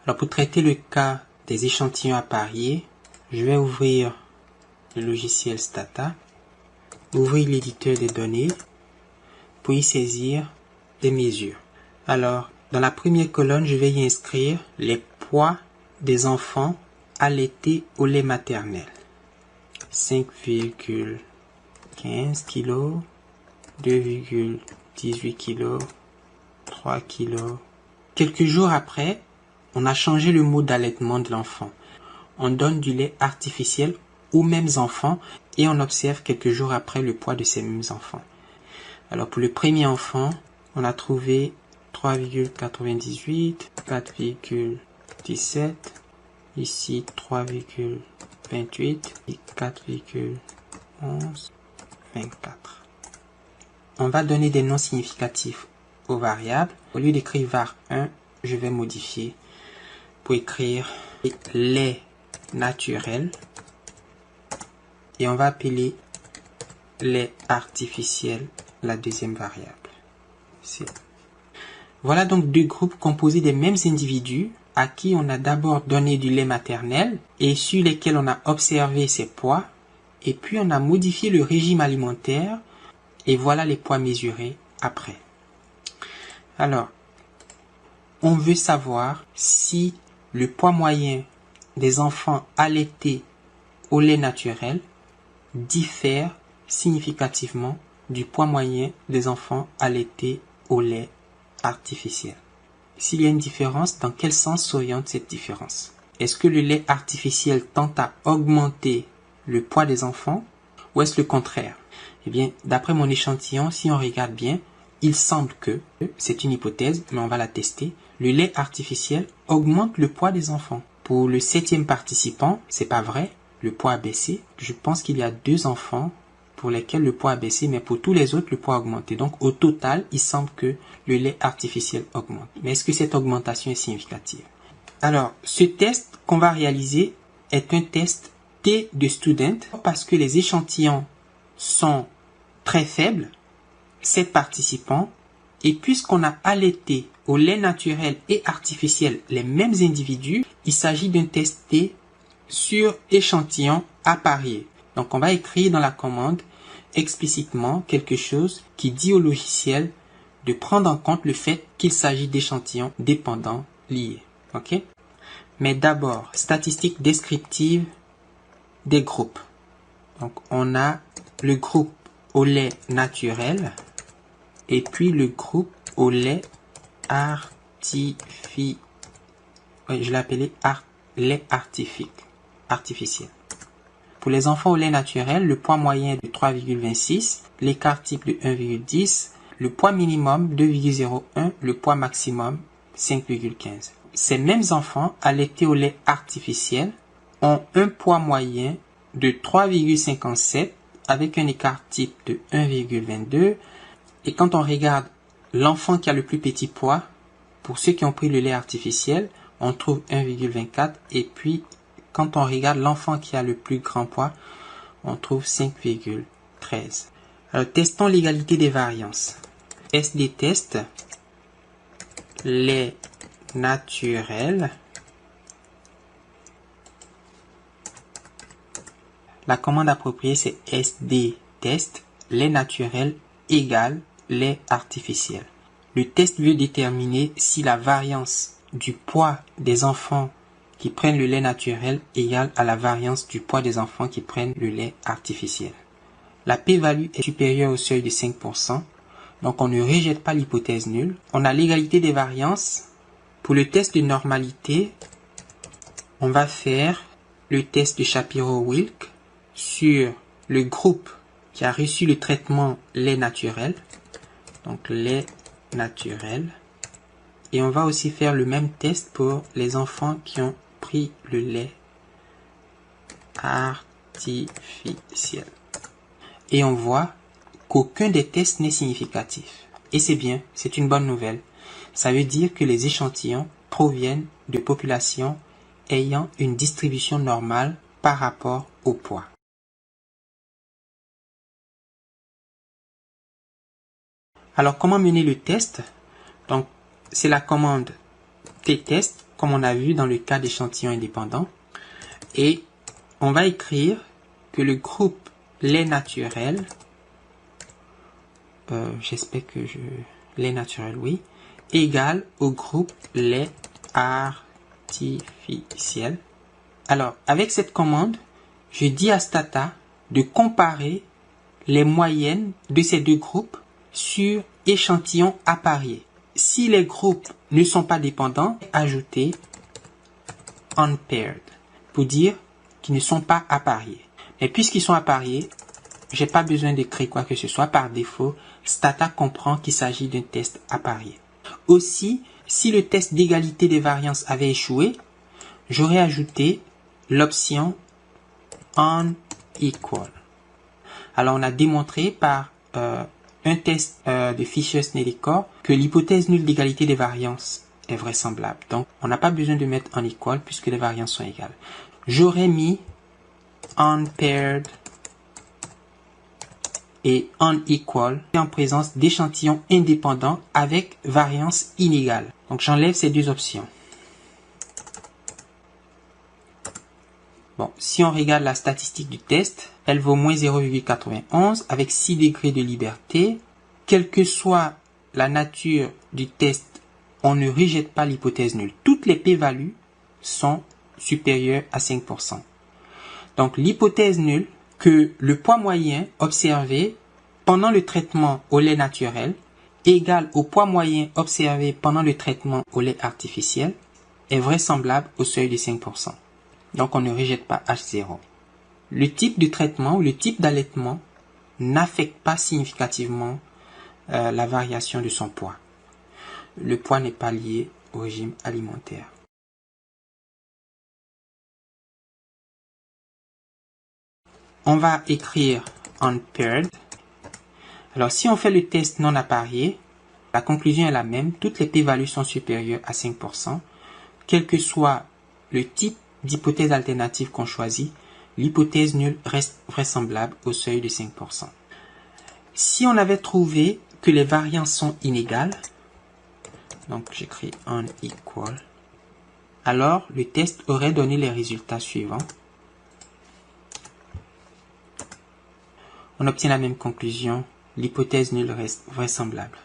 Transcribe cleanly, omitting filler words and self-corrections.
Alors pour traiter le cas des échantillons à parier, je vais ouvrir le logiciel Stata, ouvrir l'éditeur des données pour y saisir des mesures. Alors dans la première colonne, je vais y inscrire les poids des enfants allaités au lait maternel. 5,15 kg, 2,18 kg, 3 kg. Quelques jours après, on a changé le mode d'allaitement de l'enfant. On donne du lait artificiel aux mêmes enfants et on observe quelques jours après le poids de ces mêmes enfants. Alors pour le premier enfant, on a trouvé 3,98, 4,17, ici 3,28 et 4,11, 24. On va donner des noms significatifs aux variables. Au lieu d'écrire var1, je vais modifier pour écrire lait naturel et on va appeler lait artificiel la deuxième variable. Voilà donc deux groupes composés des mêmes individus à qui on a d'abord donné du lait maternel et sur lesquels on a observé ses poids, et puis on a modifié le régime alimentaire et voilà les poids mesurés après. Alors, on veut savoir si le poids moyen des enfants allaités au lait naturel diffère significativement du poids moyen des enfants allaités au lait artificiel. S'il y a une différence, dans quel sens s'oriente cette différence? Est-ce que le lait artificiel tend à augmenter le poids des enfants ou est-ce le contraire? Eh bien, d'après mon échantillon, si on regarde bien, il semble que, c'est une hypothèse, mais on va la tester, le lait artificiel augmente le poids des enfants. Pour le 7e participant, c'est pas vrai, le poids a baissé. Je pense qu'il y a 2 enfants pour lesquels le poids a baissé, mais pour tous les autres, le poids a augmenté. Donc, au total, il semble que le lait artificiel augmente. Mais est-ce que cette augmentation est significative? Alors, ce test qu'on va réaliser est un test T de student parce que les échantillons sont très faibles, 7 participants, et puisqu'on a allaité au lait naturel et artificiel les mêmes individus, il s'agit d'un test T sur échantillon à parier. Donc on va écrire dans la commande explicitement quelque chose qui dit au logiciel de prendre en compte le fait qu'il s'agit d'échantillons dépendants liés. Ok? Mais d'abord, statistiques descriptives des groupes. Donc on a le groupe au lait naturel et puis le groupe au lait artificiel. Oui, je l'ai appelé lait artificiel. Pour les enfants au lait naturel, le poids moyen est de 3,26, l'écart type de 1,10, le poids minimum 2,01, le poids maximum 5,15. Ces mêmes enfants allaités au lait artificiel ont un poids moyen de 3,57 avec un écart type de 1,22. Et quand on regarde l'enfant qui a le plus petit poids, pour ceux qui ont pris le lait artificiel, on trouve 1,24 et puis quand on regarde l'enfant qui a le plus grand poids, on trouve 5,13. Alors testons l'égalité des variances. SD test, lait naturel. La commande appropriée c'est SD test, lait naturel égale lait artificiel. Le test veut déterminer si la variance du poids des enfants qui prennent le lait naturel égale à la variance du poids des enfants qui prennent le lait artificiel. La p-value est supérieure au seuil de 5%, donc on ne rejette pas l'hypothèse nulle. On a l'égalité des variances. Pour le test de normalité, on va faire le test de Shapiro-Wilk sur le groupe qui a reçu le traitement lait naturel, donc lait naturel. Et on va aussi faire le même test pour les enfants qui ont pris le lait artificiel. Et on voit qu'aucun des tests n'est significatif. Et c'est bien, c'est une bonne nouvelle. Ça veut dire que les échantillons proviennent de populations ayant une distribution normale par rapport au poids. Alors comment mener le test? Donc c'est la commande t-test comme on a vu dans le cas d'échantillons indépendants. Et on va écrire que le groupe lait naturel, j'espère que lait naturel, oui, égale au groupe lait artificiel. Alors, avec cette commande, je dis à Stata de comparer les moyennes de ces deux groupes sur échantillons appariés. Si les groupes ne sont pas dépendants, ajoutez unpaired pour dire qu'ils ne sont pas appariés. Mais puisqu'ils sont appariés, j'ai pas besoin d'écrire quoi que ce soit. Par défaut, Stata comprend qu'il s'agit d'un test apparié. Aussi, si le test d'égalité des variances avait échoué, j'aurais ajouté l'option unequal. Alors, on a démontré par un test de Fisher-Snellicor que l'hypothèse nulle d'égalité des variances est vraisemblable. Donc, on n'a pas besoin de mettre unequal puisque les variances sont égales. J'aurais mis unpaired et unequal en présence d'échantillons indépendants avec variance inégale. Donc, j'enlève ces deux options. Bon, si on regarde la statistique du test, elle vaut moins 0,91 avec 6 degrés de liberté. Quelle que soit la nature du test, on ne rejette pas l'hypothèse nulle. Toutes les p-values sont supérieures à 5%. Donc, l'hypothèse nulle que le poids moyen observé pendant le traitement au lait naturel égale au poids moyen observé pendant le traitement au lait artificiel est vraisemblable au seuil de 5%. Donc, on ne rejette pas H0. Le type de traitement ou le type d'allaitement n'affecte pas significativement la variation de son poids. Le poids n'est pas lié au régime alimentaire. On va écrire unpaired. Alors, si on fait le test non apparié, la conclusion est la même. Toutes les p-values sont supérieures à 5%. Quel que soit le type d'hypothèse alternative qu'on choisit, l'hypothèse nulle reste vraisemblable au seuil de 5%. Si on avait trouvé que les variances sont inégales, donc j'écris unequal, alors le test aurait donné les résultats suivants. On obtient la même conclusion, l'hypothèse nulle reste vraisemblable.